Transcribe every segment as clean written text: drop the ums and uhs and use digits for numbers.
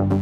MQM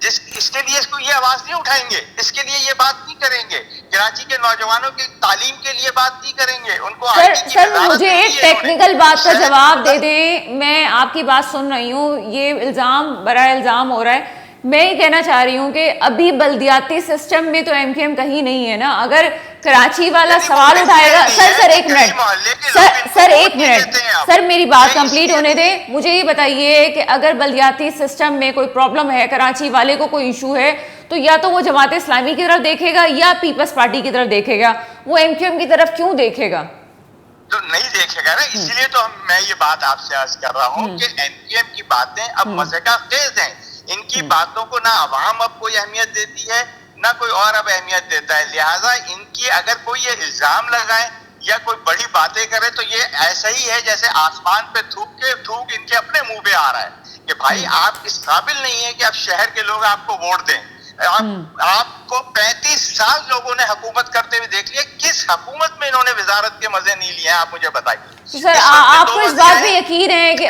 اس کے لیے اس کو یہ آواز نہیں اٹھائیں گے, اس کے لیے یہ بات نہیں کریں گے, کراچی کے نوجوانوں کی تعلیم کے لیے بات نہیں کریں گے, ان کو سر مجھے ایک ٹیکنیکل بات کا جواب دے دیں, میں آپ کی بات سن رہی ہوں, یہ الزام برائے الزام ہو رہا ہے, میں یہ کہنا چاہ رہی ہوں کہ ابھی بلدیاتی سسٹم میں تو ایم کیو ایم کہیں نہیں ہے نا. اگر کراچی والا سوال اٹھائے گا, سر ایک منٹ, سر ایک منٹ, سر میری بات کمپلیٹ ہونے دیں. مجھے یہ بتائیے کہ اگر بلدیاتی سسٹم میں کوئی پرابلم ہے, کراچی والے کو کوئی ایشو ہے, تو یا تو وہ جماعت اسلامی کی طرف دیکھے گا یا پیپلز پارٹی کی طرف دیکھے گا, وہ ایم کیو ایم کی طرف کیوں دیکھے گا؟ تو نہیں دیکھے گا نا, اسی لیے تو میں یہ بات آپ سے عرض کر رہا ہوں کہ ایم کیو ایم کی باتیں اب مزے کا خیز ہیں, ان کی باتوں کو نہ عوام اب کوئی اہمیت دیتی ہے نہ کوئی اور اب اہمیت دیتا ہے, لہٰذا ان کی اگر کوئی یہ الزام لگائے یا کوئی بڑی باتیں کرے تو یہ ایسا ہی ہے جیسے آسمان پہ تھوک ان کے اپنے منہ پہ آ رہا ہے کہ بھائی آپ اس قابل نہیں ہے کہ اب شہر کے لوگ آپ کو ووٹ دیں. آپ کو 35 سال لوگوں نے حکومت کرتے ہوئے دیکھ لیا, کس حکومت میں انہوں نے وزارت کے مزے نہیں لیے ہیں, آپ مجھے بتائیے. سر آپ کو اس بات پہ یقین ہے کہ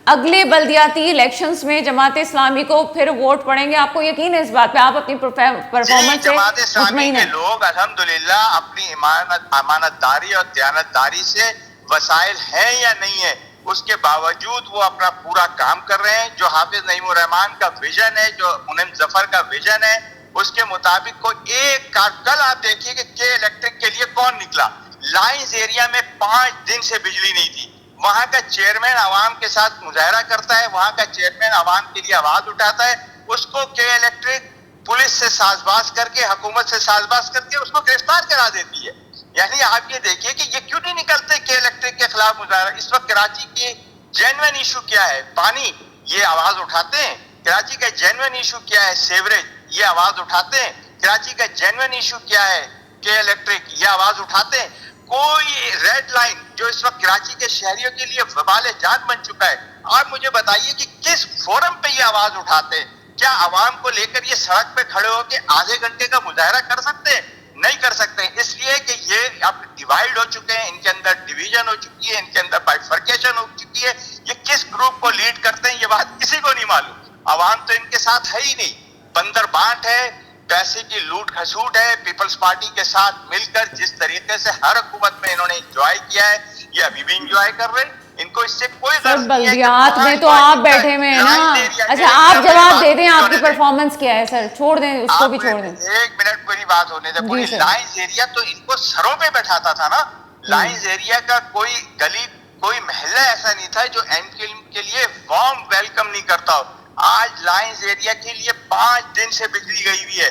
اگلے بلدیاتی الیکشنز میں جماعت اسلامی کو پھر ووٹ پڑیں گے؟ آپ کو یقین ہے اس بات پہ؟ آپ اپنی پرفارمنس سے جماعت اسلامی کے لوگ الحمدللہ اپنی امانت داری اور دیانت داری سے وسائل ہیں یا نہیں ہے, اس کے باوجود وہ اپنا پورا کام کر رہے ہیں. جو حافظ نعیم الرحمان کا ویژن ہے, جو منم ظفر کا ویژن ہے, اس کے مطابق کو ایک کل آپ دیکھیے کہ کے الیکٹرک کے لیے کون نکلا. لائنز ایریا میں 5 دن سے بجلی نہیں تھی, وہاں کا چیئرمین عوام کے ساتھ مظاہرہ کرتا ہے, وہاں کا چیئرمین عوام کے لیے آواز اٹھاتا ہے, اس کو کے الیکٹرک پولیس سے ساز باز کر کے, حکومت سے ساز باز کر کے اس کو گرفتار کرا دیتی ہے. یعنی آپ یہ دیکھیے کہ یہ کیوں نہیں نکلتے کے الیکٹرک کے خلاف مظاہرہ. اس وقت کراچی کی جینوئن ایشو کیا ہے؟ پانی, یہ آواز اٹھاتے ہیں. کراچی کا جینوئن ایشو کیا ہے؟ سیوریج, یہ آواز اٹھاتے ہیں. کراچی کا جینوئن ایشو کیا ہے؟ کے الیکٹرک, یہ آواز اٹھاتے ہیں. کوئی ریڈ لائن جو اس وقت کراچی کے شہریوں کے لیے وبال جان بن چکا ہے, آپ مجھے بتائیے کہ کس فورم پہ یہ آواز اٹھاتے ہیں؟ کیا عوام کو لے کر یہ سڑک پہ کھڑے ہو کے آدھے گھنٹے کا مظاہرہ کر سکتے ہیں؟ نہیں کر سکتے, اس لیے کہ یہ اب ڈیوائیڈ ہو چکے ہیں, ان کے اندر ڈویژن ہو چکی ہے, ان کے اندر بائیفرکیشن ہو چکی ہے. یہ کس گروپ کو لیڈ کرتے ہیں یہ بات کسی کو نہیں معلوم. عوام تو ان کے ساتھ ہے ہی نہیں, بندر بانٹ ہے, پیسے کی لوٹ کھسوٹ ہے. پیپلز پارٹی کے ساتھ مل کر جس طریقے سے ہر حکومت میں انہوں نے انجوائے کیا ہے, یہ ابھی بھی انجوائے کر رہے ہیں. ان کو اس سے کوئی غرض نہیں ہے. بلدیات میں تو آپ بیٹھے ہوئے ہیں نا. اچھا آپ جواب دے دیں, آپ کی پرفارمنس کیا ہے سر؟ چھوڑ دیں اس کو بھی, چھوڑ دیں. ایک منٹ پوری بات ہونے دیں. پوری لائنز ایریا تو ان کو سروں پہ بیٹھاتا تھا نا. لائنز ایریا کا کوئی گلی, کوئی محلہ ایسا نہیں تھا جو ایم کیو ایم کے لیے وارم ویلکم نہیں کرتا ہو. آج لائنز ایریا کے لیے 5 دن سے بجلی گئی ہوئی ہے.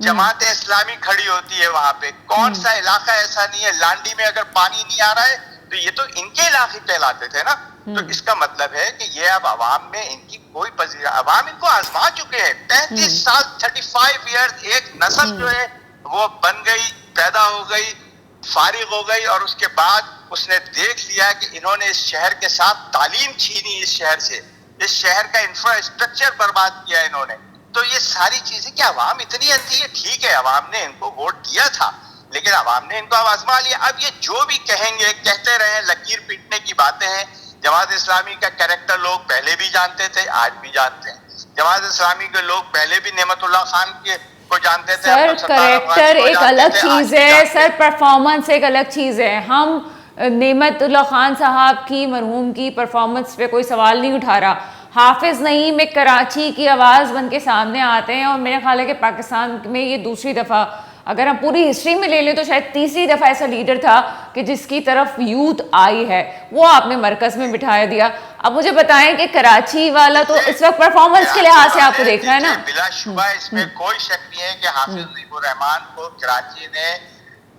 جماعت اسلامی کھڑی ہوتی ہے وہاں پہ. کون سا علاقہ ایسا نہیں ہے؟ لانڈی میں اگر پانی نہیں آ رہا ہے تو یہ تو ان کے علاقے کہلاتے تھے نا. تو اس کا مطلب ہے کہ یہ اب عوام میں ان کی کوئی پذیر, عوام ان کو آزما چکے ہیں. 35 سال 35 ایئرز ایک نسل جو ہے وہ بن گئی, پیدا ہو گئی, فارغ ہو گئی, اور اس کے بعد اس نے دیکھ لیا کہ انہوں نے اس شہر کے ساتھ تعلیم چھینی, اس شہر سے, اس شہر کا انفراسٹرکچر برباد کیا انہوں نے. تو یہ ساری چیزیں کہ عوام اتنی اندھی ہے. ٹھیک ہے عوام نے ان کو ووٹ دیا تھا, لیکن عوام نے ان کو آزما لیا. اب یہ جو بھی کہیں گے کہتے رہے, لکیر پیٹنے کی باتیں ہیں. جماعت اسلامی کا کریکٹر لوگ پہلے بھی جانتے تھے, آج بھی جانتے ہیں. جماعت اسلامی کے لوگ پہلے بھی نعمت اللہ خان کے کو جانتے تھے. سر کریکٹر ایک الگ چیز ہے سر, پرفارمنس ایک الگ چیز ہے. ہم نعمت اللہ خان صاحب کی, مرحوم کی پرفارمنس پہ کوئی سوال نہیں اٹھا رہا. حافظ نعیم ایک کراچی کی آواز بن کے سامنے آتے ہیں, اور میرا خیال ہے کہ پاکستان میں یہ دوسری دفعہ, اگر ہم پوری ہسٹری میں لے لیں تو شاید تیسری دفعہ ایسا لیڈر تھا کہ جس کی طرف یوتھ آئی ہے, وہ آپ نے مرکز میں بٹھایا دیا. اب مجھے بتائیں کہ کراچی والا تو اس وقت پرفارمنس کے لحاظ سے آپ کو دیکھ رہا ہے نا. بلا شبہ اس میں کوئی شک نہیں ہے کہ حافظ نعیم الرحمان کو کراچی نے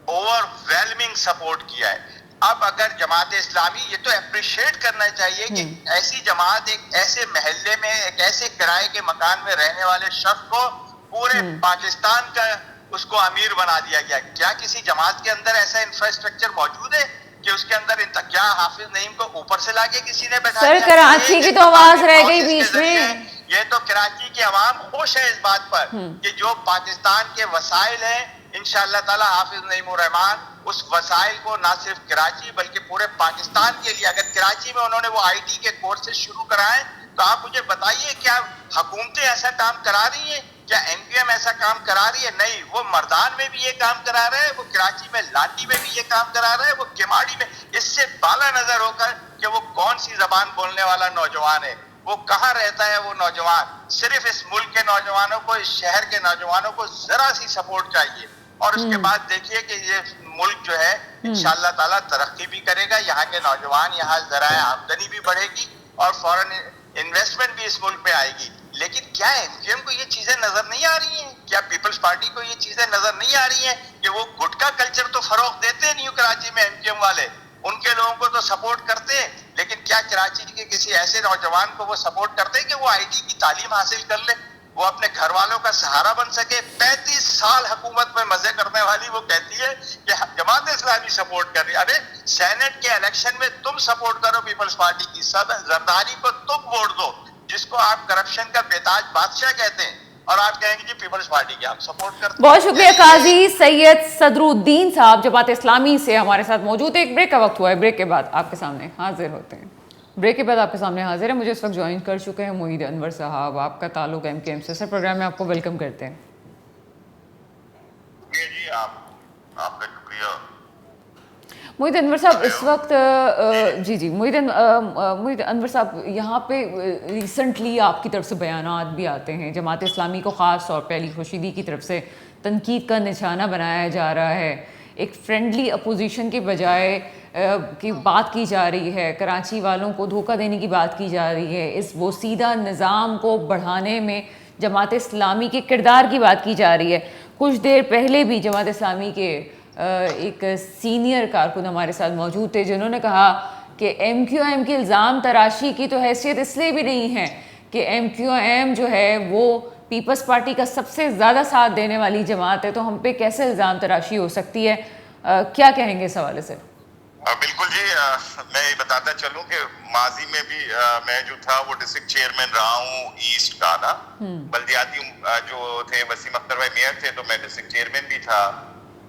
اوور ویلمنگ سپورٹ کیا ہے. اب اگر جماعت اسلامی, یہ تو اپریشیٹ کرنا چاہیے کہ ایسی جماعت ایک ایسے محلے میں, ایک ایسے کرائے کے مکان میں رہنے والے شخص کو پورے پاکستان کا اس کو امیر بنا دیا گیا. کیا کسی جماعت کے اندر ایسا انفراسٹرکچر موجود ہے کہ اس کے اندر کیا حافظ نعیم کو اوپر سے لا کے کسی نے بیٹھا دیا؟ سر کراچی کی تو آواز رہ گئی بیچ میں. یہ تو کراچی کی عوام خوش ہے اس بات پر کہ جو پاکستان کے وسائل ہیں, انشاءاللہ تعالی حافظ نعیم الرحمان اس وسائل کو نہ صرف کراچی بلکہ پورے پاکستان کے لیے, اگر کراچی میں انہوں نے وہ آئی ٹی کے کورسز شروع کرائے تو آپ مجھے بتائیے کیا حکومتیں ایسا کام کرا رہی ہیں؟ کیا ایم کیو ایم ایسا کام کرا رہی ہے؟ نہیں، وہ مردان میں بھی یہ کام کرا رہا ہے، وہ کراچی میں لاٹھی میں بھی یہ کام کرا رہا ہے، وہ کیماڑی میں. اس سے بالا نظر ہو کر کہ وہ کون سی زبان بولنے والا نوجوان ہے، وہ کہاں رہتا ہے وہ نوجوان. صرف اس ملک کے نوجوانوں کو، اس شہر کے نوجوانوں کو ذرا سی سپورٹ چاہیے، اور اس کے بعد دیکھیے کہ یہ ملک جو ہے انشاءاللہ تعالیٰ ترقی بھی کرے گا، یہاں کے نوجوان، یہاں ذرائع آمدنی بھی بڑھے گی اور فوراً انویسٹمنٹ بھی اس ملک میں آئے گی. لیکن کیا ایم کیو ایم کو یہ چیزیں نظر نہیں آ رہی ہیں؟ کیا پیپلز پارٹی کو یہ چیزیں نظر نہیں آ رہی ہیں کہ وہ گٹکا کلچر تو فروغ دیتے نہیں کراچی میں ایم کیو ایم والے، ان کے لوگوں کو تو سپورٹ کرتے ہیں، لیکن کیا کراچی کے کسی ایسے نوجوان کو وہ سپورٹ کرتے ہیں کہ وہ آئی ٹی کی تعلیم حاصل کر لے، وہ اپنے گھر والوں کا سہارا بن سکے؟ 35 سال حکومت میں مزے کرنے والی وہ کہتی ہے کہ جماعت اسلامی سپورٹ کر رہی ہے. ارے سینٹ کے الیکشن میں تم سپورٹ کرو پیپلز پارٹی کی، زرداری کو تم ووٹ دو جس کو آپ کرپشن کا بیتاج بادشاہ کہتے ہیں، اور آپ کہیں گے جی پیپلز پارٹی کی ہم سپورٹ کرتے ہیں. بہت شکریہ قاضی سید صدر الدین صاحب جماعت اسلامی سے ہمارے ساتھ موجود ہے. ایک بریک کا وقت ہوا ہے، بریک کے بعد آپ کے سامنے حاضر ہوتے ہیں. بریک کے بعد آپ کے سامنے حاضر ہیں. مجھے اس وقت جوائن کر چکے ہیں محید انور صاحب. آپ کا تعلق ایم کیو ایم سے. سر پروگرام میں آپ کو ویلکم کرتے ہیں. جی آپ کا شکریہ. محید انور صاحب اس وقت جی محید انور صاحب یہاں پہ ریسنٹلی آپ کی طرف سے بیانات بھی آتے ہیں، جماعت اسلامی کو خاص طور پہ علی خورشیدی کی طرف سے تنقید کا نشانہ بنایا جا رہا ہے. ایک فرینڈلی اپوزیشن کی بجائے کی بات کی جا رہی ہے، کراچی والوں کو دھوکہ دینے کی بات کی جا رہی ہے، اس بوسیدہ نظام کو بڑھانے میں جماعت اسلامی کے کردار کی بات کی جا رہی ہے. کچھ دیر پہلے بھی جماعت اسلامی کے ایک سینئر کارکن ہمارے ساتھ موجود تھے جنہوں نے کہا کہ ایم کیو ایم کی الزام تراشی کی تو حیثیت اس لیے بھی نہیں ہے کہ ایم کیو ایم جو ہے وہ پیپلز پارٹی کا سب سے زیادہ ساتھ دینے والی جماعت ہے، تو ہم پہ کیسے الزام تراشی ہو سکتی ہے؟ کیا کہیں گے اس حوالے سے؟ بالکل جی، میں یہ بتاتا چلوں کہ ماضی میں بھی میں جو تھا وہ ڈسٹرکٹ چیئرمین رہا ہوں ایسٹ کا نا. بلدیاتی جو تھے وسیم اختر بھائی میئر تھے تو میں ڈسٹرکٹ چیئرمین بھی تھا.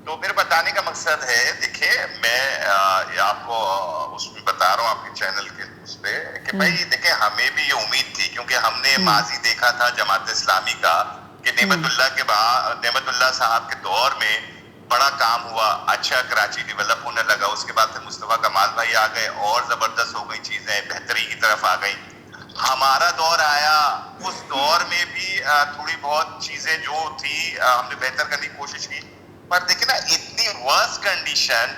تو میرے بتانے کا مقصد ہے، دیکھیں میں آپ کو اس میں بتا رہا ہوں آپ کے چینل کے اس پہ کہ بھائی دیکھیں ہمیں بھی یہ امید تھی کیونکہ ہم نے ماضی دیکھا تھا جماعت اسلامی کا کہ نعمت اللہ صاحب کے دور میں بڑا کام ہوا، اچھا کراچی ڈیولپ ہونے لگا. اس کے بعد پھر مصطفیٰ کمال بھائی آ گئے اور زبردست ہو گئی چیزیں، بہتری کی طرف آ گئی. ہمارا دور آیا، اس دور میں بھی تھوڑی بہت چیزیں جو تھی ہم نے بہتر کرنے کی کوشش کی، پر دیکھیں نا اتنی ورس کنڈیشن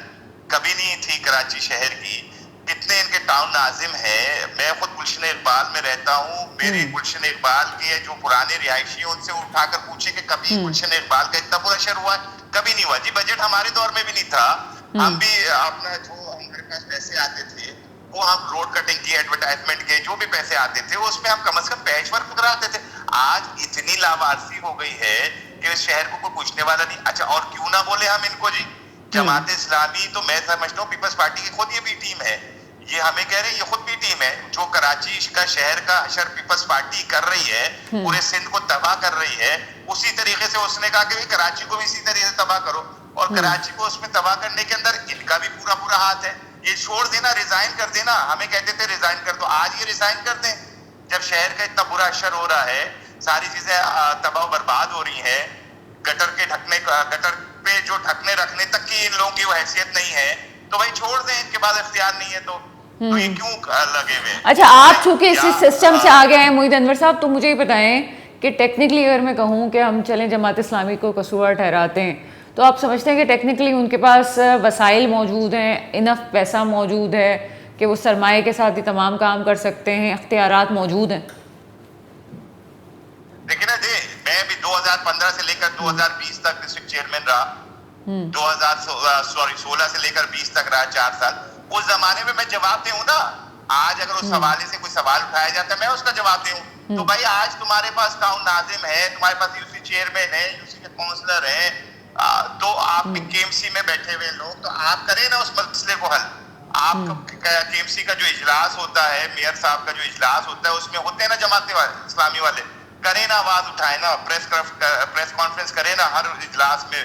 کبھی نہیں تھی کراچی شہر کی. کتنے ان کے ٹاؤن ناظم ہیں، میں خود گلشن اقبال میں رہتا ہوں، میرے گلشن اقبال کے جو پرانے رہائشی ہیں ان سے اٹھا کر پوچھے کہ کبھی گلشن اقبال کا اتنا برا شر ہوا ہے؟ کبھی نہیں ہوا جی. بجٹ ہمارے دور میں بھی نہیں تھا. ہم بھی اپنا جو ہمارے پاس پیسے آتے تھے وہ ہم روڈ کٹنگ کی، ایڈورٹائزمنٹ کے جو بھی پیسے آتے تھے اس میں ہم کم از کم پیچ ورک کراتے تھے. آج اتنی لاوارسی ہو گئی ہے کہ اس شہر کو کوئی پوچھنے والا نہیں. اچھا اور کیوں نہ بولے ہم ان کو جی جماعت اسلامی، تو میں سمجھتا ہوں پیپلز پارٹی کی خود یہ بھی ٹیم ہے، یہ ہمیں کہہ رہے ہیں یہ خود بھی ٹیم ہے جو کراچی کا شہر کا اشر پیپلز پارٹی کر رہی ہے، پورے سندھ کو تباہ کر رہی ہے. اسی طریقے سے اس نے کہا کہ کراچی کو بھی اسی طریقے سے تباہ کرو، اور کراچی کو اس میں تباہ کرنے کے اندر ان کا بھی پورا ہاتھ ہے. یہ چھوڑ دینا، ریزائن کر دینا. ہمیں کہتے تھے ریزائن کر دو، آج یہ ریزائن کر دیں جب شہر کا اتنا برا اشر ہو رہا ہے، ساری چیزیں تباہ و برباد ہو رہی ہیں. گٹر پہ جو ڈھکنے رکھنے تک کی ان لوگوں کی وہ حیثیت نہیں ہے، تو بھائی چھوڑ دیں. ان کے بعد اختیار نہیں ہے تو یہ کیوں لگے ہوئے؟ اچھا آپ چونکہ اسی سسٹم سے آگے ہیں محید انور صاحب، تو مجھے یہ بتائیں کہ ٹیکنیکلی اگر میں کہوں کہ ہم چلیں جماعت اسلامی کو قصور ٹھہراتے ہیں، تو آپ سمجھتے ہیں کہ ٹیکنیکلی ان کے پاس وسائل موجود ہیں، انف پیسہ موجود ہے کہ وہ سرمایہ کے ساتھ ہی تمام کام کر سکتے ہیں، اختیارات موجود ہیں؟ لیکن میں بھی 2015 سے لے کر 2020 تک ڈسٹرکٹ چیئرمین رہا، 16 سے لے کر 20 تک رہا، 4 سال. اس زمانے میں جواب دے ہوں نا. آج اگر اس حوالے سے کوئی سوال اٹھایا جاتا ہے میں اس کا جواب دے ہوں. تو بھائی آج تمہارے پاس ٹاؤن ناظم ہے، تمہارے پاس یو سی چیئرمین ہے، یو سی کے کونسلر ہیں، تو آپ بھی کے ایم سی میں بیٹھے ہوئے لوگ، تو آپ کریں نا اس مسئلے کو حل. آپ کے ایم سی کا جو اجلاس ہوتا ہے، میئر صاحب کا جو اجلاس ہوتا ہے، اس میں ہوتے ہیں نا جماعت اسلامی والے، کریں نا، آواز اٹھائیں نا، پریس کانفرنس کریں نا ہر اجلاس میں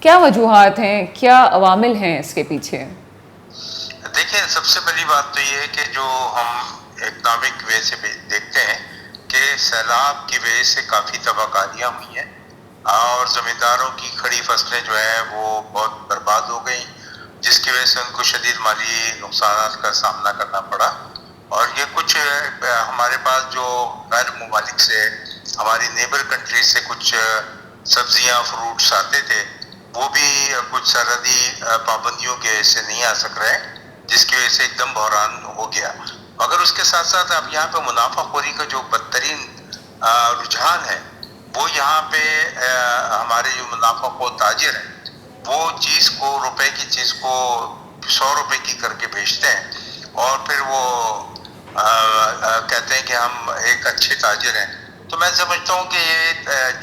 کیا وجوہات ہیں, کیا عوامل ہیں اس کے پیچھے؟ دیکھیں سب سے پہلی بات تو یہ ہے کہ جو ہم اکنامک وے سے دیکھتے ہیں کہ سیلاب کی وجہ سے کافی تباہ کاریاں ہوئی ہیں اور زمینداروں کی کھڑی فصلیں جو ہیں وہ بہت برباد ہو گئیں, جس کی وجہ سے ان کو شدید مالی نقصانات کا سامنا کرنا پڑا. اور یہ کچھ ہمارے پاس جو غیر ممالک سے, ہماری نیبر کنٹری سے کچھ سبزیاں فروٹس آتے تھے, وہ بھی کچھ سرحدی پابندیوں کے سے نہیں آ سک رہے, جس کی وجہ سے ایک دم بحران ہو گیا. مگر اس کے ساتھ ساتھ اب یہاں پہ منافع خوری کا جو بدترین رجحان ہے, وہ یہاں پہ ہمارے جو منافع خور تاجر ہیں وہ چیز کو, روپے کی چیز کو 100 روپے کی کر کے بیچتے ہیں, اور پھر وہ کہتے ہیں کہ ہم ایک اچھے تاجر ہیں. تو میں سمجھتا ہوں کہ یہ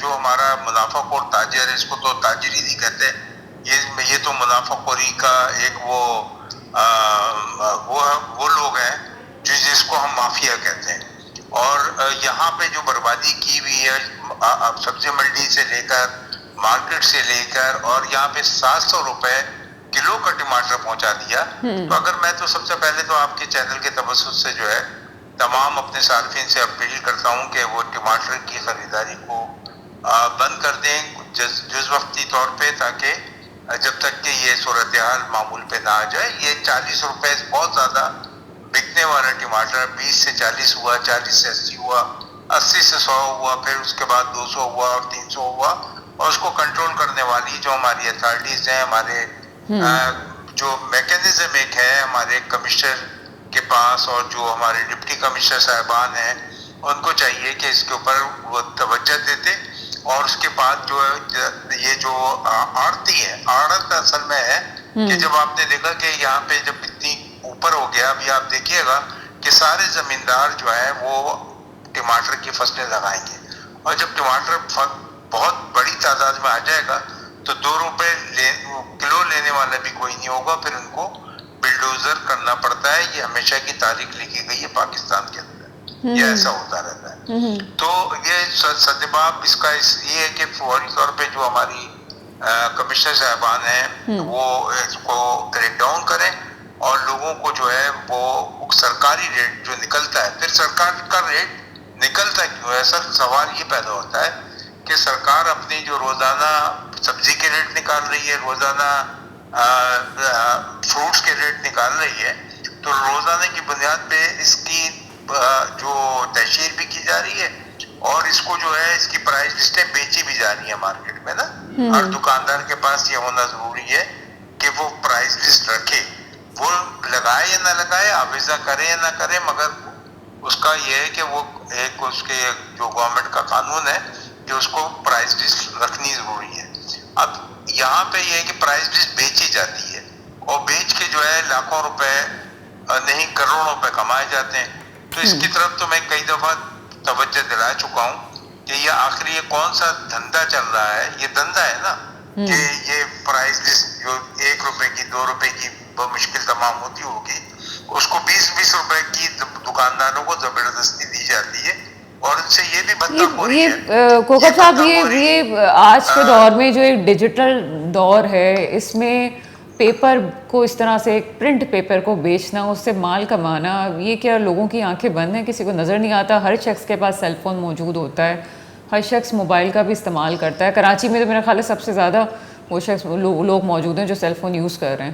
جو ہمارا منافع خور تاجر ہے, اس کو تو تاجر ہی نہیں کہتے, یہ تو منافع خوری کا ایک وہ لوگ ہیں جس کو ہم مافیا کہتے ہیں. اور یہاں پہ جو بربادی کی ہوئی ہے, سبزی منڈی سے لے کر, مارکیٹ سے لے کر, اور یہاں پہ 700 روپے کلو کا ٹماٹر پہنچا دیا. تو اگر میں تو سب سے پہلے تو آپ کے چینل کے توسط سے جو ہے تمام اپنے صارفین سے اپیل کرتا ہوں کہ وہ ٹماٹر کی خریداری کو بند کر دیں جز وقتی طور پہ, تاکہ جب تک کہ یہ صورتحال معمول پہ نہ آ جائے. یہ 40 روپے بہت زیادہ بکنے والا ٹماٹر 20 سے 40 ہوا, 40 سے 80 ہوا, 80 سے 100 ہوا, پھر اس کے بعد 200 ہوا اور 300 ہوا. اور اس کو کنٹرول کرنے والی جو ہماری اتھارٹیز ہیں, ہمارے جو میکینزم ایک ہے ہمارے کمشنر کے پاس, اور جو ہمارے ڈپٹی کمشنر صاحبان ہیں, ان کو چاہیے کہ اس کے اوپر وہ توجہ دیتے. اور اس کے بعد جو یہ جو آڑتی ہے, آڑت اصل میں ہے کہ جب آپ نے دیکھا کہ یہاں پہ جب اتنی اوپر ہو گیا, ابھی آپ دیکھیے گا کہ سارے زمیندار جو ہیں وہ ٹماٹر کی فصلیں لگائیں گے, اور جب ٹماٹر بہت بڑی تعداد میں آ جائے گا تو 2 روپے کلو لینے والا بھی کوئی نہیں ہوگا, پھر ان کو بلڈوزر کرنا پڑتا ہے. یہ ہمیشہ کی تاریخ لکھی گئی ہے پاکستان کے اندر, یہ ایسا ہوتا رہتا ہے. تو یہ سدباب اس کا یہ ہے کہ فوری طور پہ جو ہماری کمشنر صاحبان ہیں وہ اس کو کریک ڈاؤن کریں, اور لوگوں کو جو ہے وہ سرکاری ریٹ جو نکلتا ہے, پھر سرکار کا ریٹ نکلتا کیوں ہے سر, سوال یہ پیدا ہوتا ہے کہ سرکار اپنی جو روزانہ سبزی کے ریٹ نکال رہی ہے, روزانہ فروٹس کے ریٹ نکال رہی ہے, تو روزانہ کی بنیاد پہ اس کی جو تشہیر بھی کی جا رہی ہے, اور اس کو جو ہے اس کی پرائز لسٹیں بیچی بھی جا رہی ہیں مارکیٹ میں نا. ہر دکاندار کے پاس یہ ہونا ضروری ہے کہ وہ پرائز لسٹ رکھے, وہ لگائے یا نہ لگائے, آویزہ کرے یا نہ کرے, مگر اس کا یہ ہے کہ وہ ایک اس کے جو گورنمنٹ کا قانون ہے کہ اس کو پرائز لسٹ رکھنی ضروری ہے. اب یہاں پہ یہ ہے کہ پرائز لسٹ بیچی جاتی ہے, اور بیچ کے جو ہے لاکھوں روپے نہیں کروڑوں روپے کمائے جاتے ہیں. تو اس کی طرف تو میں کئی دفعہ توجہ دلا چکا ہوں کہ یہ آخری یہ کون سا دھندا چل رہا ہے. یہ دھندا ہے نا کہ یہ پرائز لسٹ جو 1 روپے کی 2 روپے کی بمشکل تمام ہوتی ہوگی, اس کو 20-20 روپے کی دکانداروں کو زبردستی دی جاتی ہے, اور ان سے یہ بھی بدتخوری ہے. کوکب صاحب یہ آج کے دور میں جو ایک ڈیجیٹل دور ہے, اس میں پیپر کو اس طرح سے پرنٹ پیپر کو بیچنا, اس سے مال کمانا, یہ کیا لوگوں کی آنکھیں بند ہیں, کسی کو نظر نہیں آتا؟ ہر شخص کے پاس سیل فون موجود ہوتا ہے, ہر شخص موبائل کا بھی استعمال کرتا ہے. کراچی میں تو میرا خیال ہے سب سے زیادہ وہ شخص لوگ موجود ہیں جو سیل فون یوز کر رہے ہیں.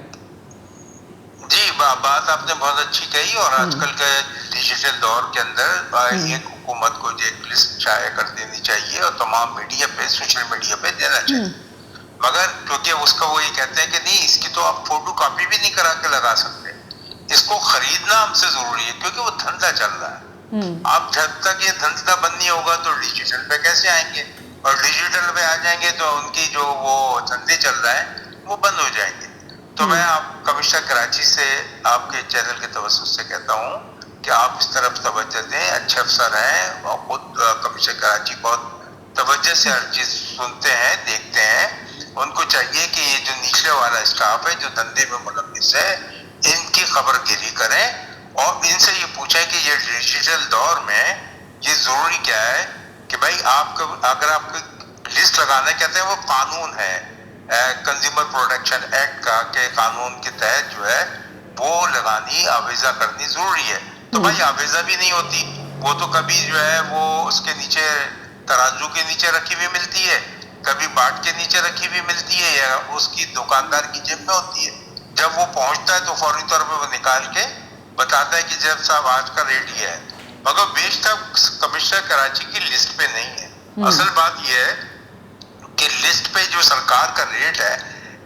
جی بات آپ نے بہت اچھی کہی, اور آج کل کے ڈیجیٹل دور کے اندر ایک حکومت کو ایک لسٹ شائع کر دینی چاہیے, اور تمام میڈیا پہ, سوشل میڈیا پہ دینا چاہیے. مگر کیونکہ اس کا وہ یہ کہتے ہیں کہ نہیں, اس کی تو آپ فوٹو کاپی بھی نہیں کرا کے لگا سکتے, اس کو خریدنا ہم سے ضروری ہے کیونکہ وہ دھندا چل رہا ہے. اب جب تک یہ دھندا بند نہیں ہوگا تو ڈیجیٹل پہ کیسے آئیں گے, اور ڈیجیٹل پہ آ جائیں گے تو ان کی جو وہ دھندے چل رہے ہیں وہ بند ہو جائیں گے. تو میں آپ کمشنر کراچی سے آپ کے چینل کے توسط سے کہتا ہوں کہ آپ اس طرف توجہ دیں. اچھے افسر ہیں, اور خود کمشنر کراچی بہت توجہ سے ہر چیز سنتے ہیں, دیکھتے ہیں. ان کو چاہیے کہ یہ جو نیچلے والا اسٹاف ہے جو دھندے میں ملوث ہے, ان کی خبر گیری کریں, اور ان سے یہ پوچھیں کہ یہ ڈیجیٹل دور میں یہ ضروری کیا ہے کہ بھائی آپ اگر آپ کو لسٹ لگانا کہتے ہیں وہ قانون ہے کنزیومر پروٹیکشن ایکٹ کا کہ قانون کے تحت جو ہے وہ لگانی آویزہ کرنی ضروری ہے. تو بھائی آویزہ بھی نہیں ہوتی, وہ تو کبھی جو ہے وہ اس کے نیچے ترازو کے نیچے رکھی ہوئی ملتی ہے, کبھی باٹ کے نیچے رکھی ہوئی ملتی ہے, یا اس کی دکاندار کی جیب میں ہوتی ہے. جب وہ پہنچتا ہے تو فوری طور پہ وہ نکال کے بتاتا ہے کہ جب صاحب آج کا ریٹ یہ ہے, مگر بیشتر کمشنر کراچی کی لسٹ پہ نہیں ہے. اصل بات یہ ہے کہ لسٹ پہ جو سرکار کا ریٹ ہے,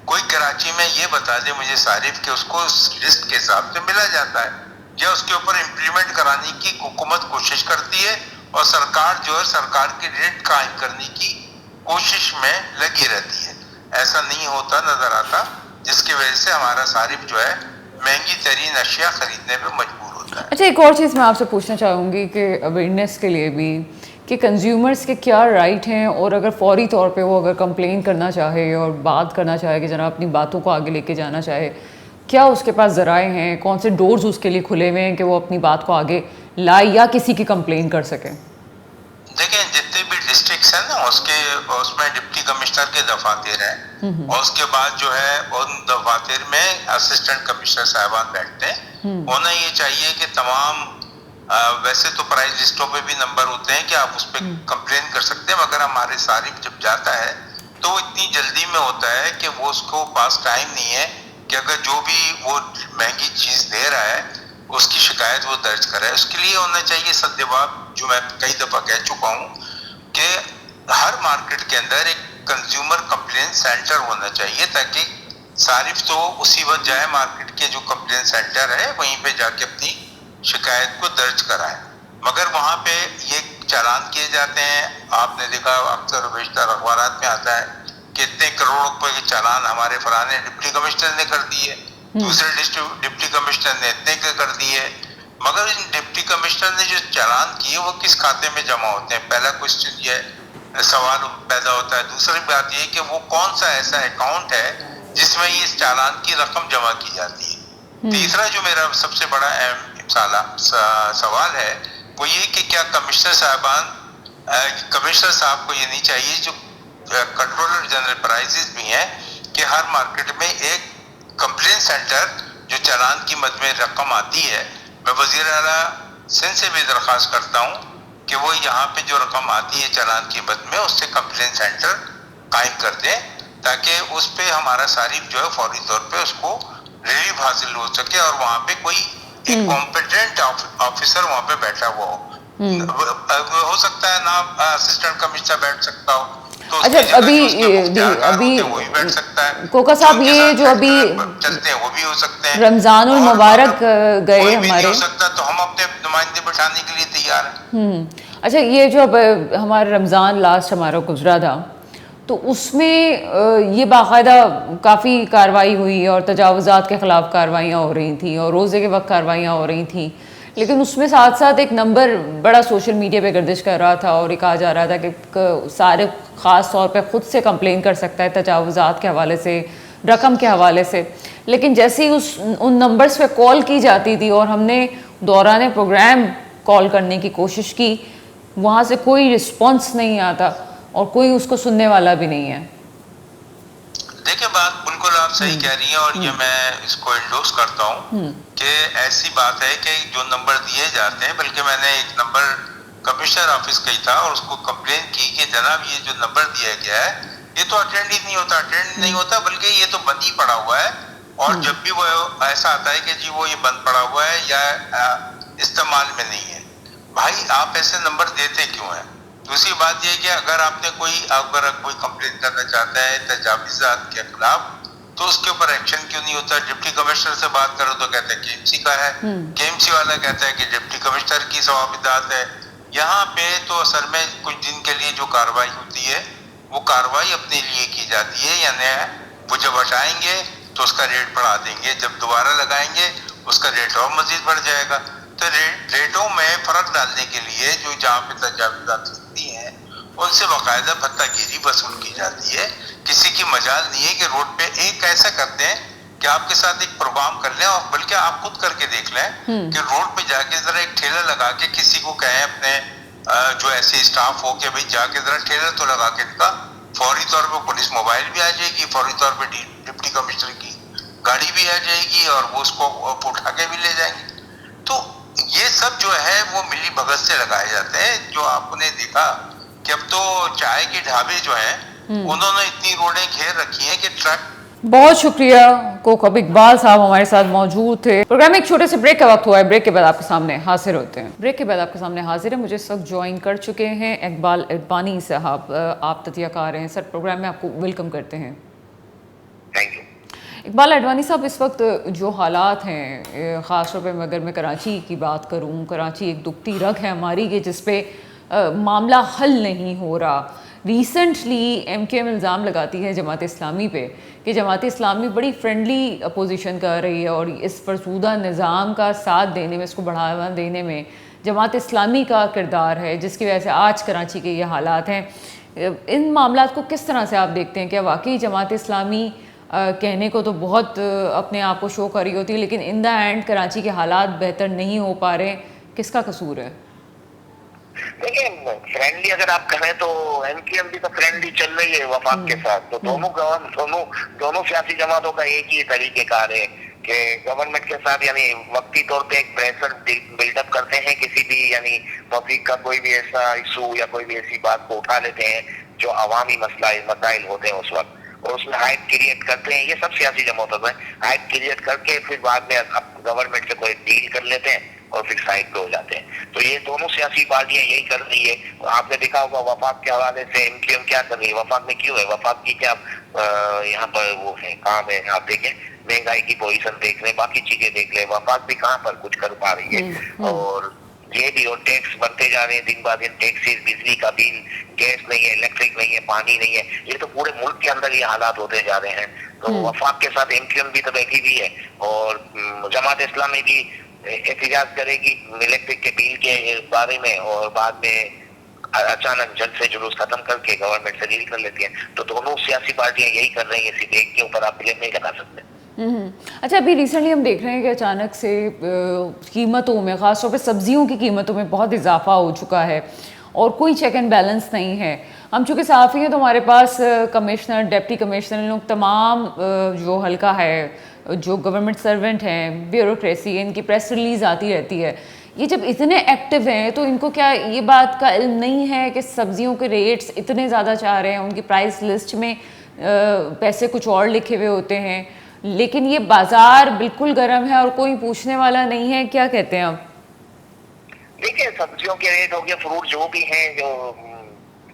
کوئی کراچی میں یہ بتا دے مجھے صارف کہ اس کو اس لسٹ کے حساب سے ملا جاتا ہے, یا اس کے اوپر امپلیمنٹ کرانے کی حکومت کوشش کرتی ہے, اور سرکار جو ہے سرکار کے ریٹ قائم کرنے کی کوشش میں لگی رہتی ہے. ایسا نہیں ہوتا نظر آتا, جس کی وجہ سے ہمارا صارف جو ہے مہنگی ترین اشیاء خریدنے پہ مجبور ہوتا ہے. اچھا, ایک اور چیز میں آپ سے پوچھنا چاہوں گی کہ اویئرنیس کے لیے بھی کہ کنزیومرز کے کیا رائٹ ہیں, اور اگر فوری طور پہ وہ اگر کمپلین کرنا چاہے اور بات کرنا چاہے کہ جناب اپنی باتوں کو آگے لے کے جانا چاہے, کیا اس کے پاس ذرائع ہیں, کون سے ڈورز اس کے لیے کھلے ہوئے ہیں کہ وہ اپنی بات کو آگے لائے یا کسی کی کمپلین کر سکے؟ دیکھیں جتنے بھی ڈسٹرکٹس ہیں نا اس میں ڈپٹی کمشنر کے دفاتر ہیں, اور اس کے بعد جو ہے ان دفاتر میں اسسٹنٹ کمشنر صاحبان بیٹھتے ہیں. ہونا یہ چاہیے کہ تمام ویسے تو پرائز لسٹوں پہ بھی نمبر ہوتے ہیں کہ آپ اس پہ کمپلین کر سکتے ہیں, مگر ہمارے صارف جب جاتا ہے تو وہ اتنی جلدی میں ہوتا ہے کہ وہ اس کو پاس ٹائم نہیں ہے کہ اگر جو بھی وہ مہنگی چیز دے رہا ہے اس کی شکایت وہ درج کرے. اس کے لیے ہونا چاہیے سدباب, جو میں کئی دفعہ کہہ چکا ہوں کہ ہر مارکیٹ کے اندر ایک کنزیومر کمپلین سینٹر ہونا چاہیے, تاکہ صارف تو اسی وقت جائے مارکیٹ کے جو کمپلین سینٹر ہے وہیں پہ جا کے اپنی شکایت کو درج کرائے. مگر وہاں پہ یہ چالان کیے جاتے ہیں, آپ نے دیکھا اکثر بیشتر اخبارات میں آتا ہے کہ اتنے کروڑ روپے کے چالان ہمارے فلانے ڈپٹی کمشنر نے کر دیے, دوسرے ڈپٹی کمشنر نے اتنے کے کر دیے. مگر ان ڈپٹی کمشنر نے جو چالان کیے وہ کس کھاتے میں جمع ہوتے ہیں, پہلا کوشچن یہ سوال پیدا ہوتا ہے. دوسری بات یہ کہ وہ کون سا ایسا اکاؤنٹ ہے جس میں یہ چالان کی رقم جمع کی جاتی ہے. تیسرا جو میرا سب سے بڑا اہم سوال ہے وہ یہ کہ کیا کمشنر صاحب کو یہ نہیں چاہیے, جو کنٹرولر جنرل پرائزز بھی ہیں, کہ ہر مارکیٹ میں ایک کمپلین سینٹر جو چالان کی مد میں رقم آتی ہے, میں وزیر اعلیٰ سندھ سے بھی درخواست کرتا ہوں کہ وہ یہاں پہ جو رقم آتی ہے چالان کی مد میں اس سے کمپلین سینٹر قائم کر دیں, تاکہ اس پہ ہمارا صارف جو ہے فوری طور پہ اس کو ریلیف حاصل ہو سکے, اور وہاں پہ کوئی ایک کمپیٹنٹ آفیسر وہاں پہ بیٹھا ہوا ہو. ہو سکتا ہے نا اسسٹنٹ کمشنر بیٹھ سکتا ہو, تو اچھا ابھی کوکا صاحب یہ جو ابھی چلتے ہیں وہ بھی ہو سکتے ہیں, رمضان المبارک گئے ہمارے, ہو سکتا ہے تو ہم اپنے نمائندے بٹھانے کے لیے تیار ہیں. اچھا یہ جو اب ہمارا رمضان لاسٹ ہمارا گزرا تھا تو اس میں یہ باقاعدہ کافی کارروائی ہوئی اور تجاوزات کے خلاف کارروائیاں ہو رہی تھیں اور روزے کے وقت کارروائیاں ہو رہی تھیں, لیکن اس میں ساتھ ساتھ ایک نمبر بڑا سوشل میڈیا پہ گردش کر رہا تھا اور یہ کہا جا رہا تھا کہ سارے خاص طور پہ خود سے کمپلین کر سکتا ہے تجاوزات کے حوالے سے, رقم کے حوالے سے, لیکن جیسے ہی ان نمبرز پہ کال کی جاتی تھی اور ہم نے دوران پروگرام کال کرنے کی کوشش کی, وہاں سے کوئی رسپانس نہیں آتا اور کوئی اس کو سننے والا بھی نہیں ہے. دیکھیں بات بالکل آپ صحیح کہہ رہی ہیں, اور یہ میں اس کو انڈورس کرتا ہوں کہ ایسی بات ہے کہ جو نمبر دیے جاتے ہیں, بلکہ میں نے ایک نمبر کمشنر آفس کا ہی تھا اور اس کو کمپلین کی کہ جناب یہ جو نمبر دیا گیا ہے یہ تو اٹینڈ ہی نہیں ہوتا بلکہ یہ تو بند ہی پڑا ہوا ہے, اور جب بھی وہ ایسا آتا ہے کہ جی وہ یہ بند پڑا ہوا ہے یا استعمال میں نہیں ہے. بھائی آپ ایسے نمبر دیتے کیوں ہیں؟ دوسری بات یہ کہ اگر آپ نے کوئی کمپلین کرنا چاہتا ہے تجاوزات کے خلاف تو اس کے اوپر ایکشن کیوں نہیں ہوتا؟ ڈپٹی کمشنر سے بات کرو تو کہتے ہیں KMC کا ہے, KMC والا کہتا ہے کہ ڈپٹی کمشنر کی ثوابدات ہے. یہاں پہ تو اصل میں کچھ دن کے لیے جو کارروائی ہوتی ہے وہ کارروائی اپنے لیے کی جاتی ہے, یعنی وہ جب ہٹائیں گے تو اس کا ریٹ بڑھا دیں گے, جب دوبارہ لگائیں گے اس کا ریٹ اور مزید بڑھ جائے گا. تو ریٹوں میں فرق ڈالنے کے لیے جو جہاں پہ تجاوزات ہوتی ہیں ان سے باقاعدہ بھتہ گیری وصول کی جاتی ہے. کسی کی مجال نہیں ہے کہ روڈ پہ ایک ایسا کرتے ہیں کہ آپ کے ساتھ ایک پروگرام کر لیں, اور بلکہ آپ خود کر کے دیکھ لیں کہ روڈ پہ جا کے ذرا ایک ٹھیلا لگا کے کسی کو کہیں اپنے جو ایسے اسٹاف ہو کہ بھائی جا کے ذرا ٹھیلر تو لگا کے دکھا, فوری طور پہ پولیس موبائل بھی آ جائے گی, فوری طور پہ ڈپٹی کمشنر کی گاڑی بھی آ جائے گی اور وہ اس کو اٹھا کے بھی لے جائیں گے. تو یہ سب جو ہے وہ ملی بھگت سے لگائے جاتے ہیں. جو آپ نے دیکھا کہ اب تو چائے کے ڈھابے جو ہیں انہوں نے اتنی روڈیں گھیر رکھی ہیں کہ ٹرک. بہت شکریہ. کوکب اقبال صاحب ہمارے ساتھ موجود تھے. پروگرام ایک چھوٹے سے بریک کا وقت ہوا ہے, بریک کے بعد آپ کے سامنے حاضر ہوتے ہیں. بریک کے بعد آپ کے سامنے حاضر ہیں. مجھے اس وقت جوائن کر چکے ہیں اقبال اڈوانی صاحب. آپ تجزیہ کار ہیں سر, پروگرام میں آپ کو ویلکم کرتے ہیں. Thank you. اقبال اڈوانی صاحب, اس وقت جو حالات ہیں, خاص طور پہ اگر میں کراچی کی بات کروں, کراچی ایک دکھتی رگ ہے ہماری کہ جس پہ معاملہ حل نہیں ہو رہا. ریسنٹلی ایم کیو ایم الزام لگاتی ہے جماعت اسلامی پہ کہ جماعت اسلامی بڑی فرینڈلی اپوزیشن کر رہی ہے اور اس فرسودہ نظام کا ساتھ دینے میں, اس کو بڑھاوا دینے میں جماعت اسلامی کا کردار ہے, جس کی وجہ سے آج کراچی کے یہ حالات ہیں. ان معاملات کو کس طرح سے آپ دیکھتے ہیں؟ کیا واقعی جماعت اسلامی کہنے کو تو بہت اپنے آپ کو شو کر رہی ہوتی ہے, لیکن ان دا اینڈ کراچی کے حالات بہتر نہیں ہو پا رہے, کس کا قصور ہے؟ دیکھیں, فرینڈلی اگر آپ کہیں تو ایم کیو ایم بھی تو فرینڈلی چل رہی ہے وفاق کے ساتھ. تو دونوں سیاسی جماعتوں کا ایک ہی طریقہ کار ہے کہ گورنمنٹ کے ساتھ یعنی وقتی طور پہ ایک پریشر بلڈ اپ کرتے ہیں کسی بھی یعنی پبلک کا کوئی بھی ایسا ایشو یا کوئی بھی ایسی بات کو اٹھا لیتے ہیں جو عوامی مسائل ہوتے ہیں اس وقت, اور اس میں ہائپ کریٹ کرتے ہیں. یہ سب سیاسی جماعتوں میں ہائپ کریٹ کر کے پھر بعد میں گورنمنٹ سے کوئی ڈیل کر لیتے ہیں اور پھر سائڈ پہ ہو جاتے ہیں. تو یہ دونوں سیاسی پارٹیاں یہی کر رہی ہے. آپ نے دیکھا ہوگا وفاق کے حوالے سے ایم کیو ایم کیا کر رہی ہے. وفاق میں کیوں ہے, وفاق کی کیا یہاں پر وہ ہے کام ہے. آپ دیکھیں مہنگائی کی پوزیشن دیکھ لیں, باقی چیزیں دیکھ لیں, وفاق بھی کہاں پر کچھ کر پا رہی ہے. اور یہ بھی, اور ٹیکس بڑھتے جا رہے ہیں دن بہ دن, ٹیکسز, بجلی کا بل, گیس نہیں ہے, الیکٹرک نہیں ہے, پانی نہیں ہے. یہ تو پورے ملک کے اندر یہ حالات ہوتے جا رہے ہیں. تو وفاق کے ساتھ ایم کیو ایم بھی تو بیٹھی ہوئی ہے, اور جماعت اسلامی بھی احتجاج کرے گی الیکٹرک کے بل کے بارے میں, اور بعد میں اچانک جلد سے جلوس ختم کر کے گورنمنٹ سے ڈیل کر لیتی ہیں. تو دونوں سیاسی پارٹیاں یہی کر رہی ہیں, صرف ایک کے اوپر آپ بلیم نہیں لگا سکتے. اچھا, ابھی ریسنٹلی ہم دیکھ رہے ہیں کہ اچانک سے قیمتوں میں, خاص طور پہ سبزیوں کی قیمتوں میں بہت اضافہ ہو چکا ہے اور کوئی چیک اینڈ بیلنس نہیں ہے. ہم چونکہ صحافی ہیں تو ہمارے پاس کمشنر, ڈپٹی کمشنر, ان لوگ تمام جو حلقہ ہے, جو گورنمنٹ سرونٹ ہیں, بیوروکریسی, ان کی پریس ریلیز آتی رہتی ہے. یہ جب اتنے ایکٹیو ہیں تو ان کو کیا یہ بات کا علم نہیں ہے کہ سبزیوں کے ریٹس اتنے زیادہ چاہ رہے ہیں, ان کی پرائس لسٹ میں پیسے کچھ اور لکھے ہوئے ہوتے ہیں, لیکن یہ بازار بالکل گرم ہے اور کوئی پوچھنے والا نہیں ہے؟ کیا کہتے ہیں آپ؟ دیکھیں, سبزیوں کے ریٹ ہو گیا, فروٹ جو بھی ہیں, جو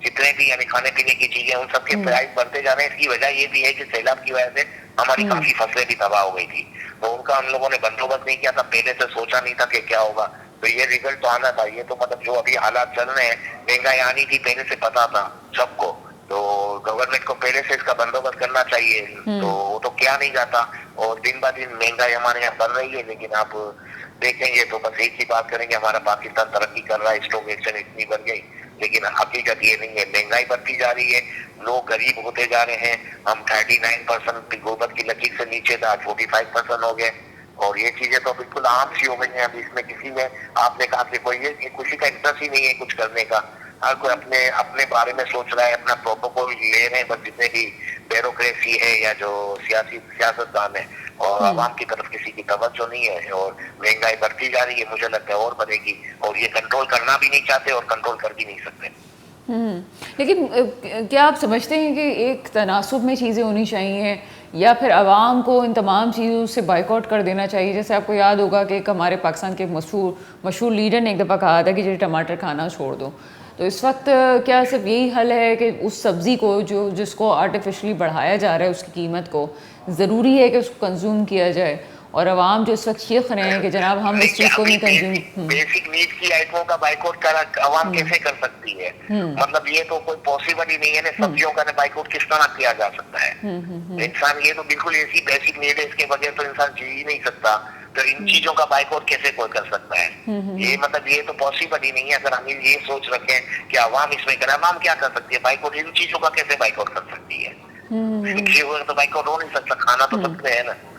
جتنے بھی یعنی کھانے پینے کی چیزیں, ان سب کے پرائس بڑھتے جا رہے ہیں. اس کی وجہ یہ بھی ہے کہ سیلاب کی وجہ سے ہماری کافی فصلیں بھی تباہ ہو گئی تھی, تو ان کا ہم لوگوں نے بندوبست نہیں کیا تھا, پہلے سے سوچا نہیں تھا کہ کیا ہوگا. تو یہ ریزلٹ تو آنا تھا. یہ تو مطلب جو ابھی حالات چل رہے ہیں, مہنگائی آنی تھی پہلے سے پتا تھا سب کو, تو گورنمنٹ کو پہلے سے اس کا بندوبست کرنا چاہیے. تو وہ تو کیا نہیں جاتا, اور دن بہ دن مہنگائی ہمارے یہاں بڑھ رہی ہے. لیکن آپ دیکھیں گے تو بس ایک ہی بات کریں گے, ہمارا پاکستان ترقی کر رہا ہے, اسٹاک ایکسچینج اتنی بڑھ گئی, لیکن حقیقت یہ نہیں ہے. مہنگائی بڑھتی جا رہی ہے, لوگ غریب ہوتے جا رہے ہیں. ہم 39% غربت کی لکیر سے نیچے تھا, 45% ہو گئے. اور یہ چیزیں تو بالکل عام سی ہو گئی ہیں. ابھی اس میں کسی میں آپ نے کہا کہ کوئی یہ کسی کا انٹرسٹ ہی نہیں ہے کچھ کرنے کا. ہر کوئی اپنے بارے میں سوچ رہا ہے, اپنا پروٹوکول لے رہے ہیں بس, جتنے بھی بیوروکریسی ہے یا جو سیاستدان ہے, اور عوام کی طرف کسی کی توجہ نہیں ہے. اور مہنگائی بڑھتی جا رہی ہے, مجھے لگتا ہے اور بڑھے گی, اور یہ کنٹرول کرنا بھی نہیں چاہتے اور کنٹرول کر بھی نہیں سکتے. لیکن کیا آپ سمجھتے ہیں کہ ایک تناسب میں چیزیں ہونی چاہیے, یا پھر عوام کو ان تمام چیزوں سے بائیکاٹ کر دینا چاہیے؟ جیسے آپ کو یاد ہوگا کہ ایک ہمارے پاکستان کے مشہور لیڈر نے ایک دفعہ کہا تھا کہ جو ٹماٹر کھانا چھوڑ دو. تو اس وقت کیا صرف یہی حل ہے کہ اس سبزی کو جس کو آرٹیفیشلی بڑھایا جا رہا ہے اس کی قیمت کو, ضروری ہے کہ اس کو کنزیوم کیا جائے, اور عوام جو اس وقت چیخ رہے ہیں کہ جناب ہم اس چیز کو نہیں کنزیوم. بیسک نیڈ کی آئٹموں کا بائیکاٹ عوام کیسے کر سکتی ہے؟ مطلب یہ تو کوئی پاسبل ہی نہیں ہے نا. سبزیوں کا بائیکاٹ کس طرح کیا جا سکتا ہے؟ انسان, یہ تو بالکل ایسی بیسک نیڈ ہے, اس کے بغیر تو انسان جی ہی نہیں سکتا. تو ان چیزوں کا بائیکاٹ کیسے کوئی کر سکتا ہے؟ یہ مطلب یہ تو پاسبل ہی نہیں ہے. اگر ہم یہ سوچ رکھیں کہ عوام اس میں کرے, عوام کیا کر سکتی ہے بائیکاٹ؟ ان چیزوں کا کیسے بائیکاٹ کر سکتی ہے؟ تو بائیکاٹ ہو نہیں سکتا, کھانا تو سب سے ہے نا.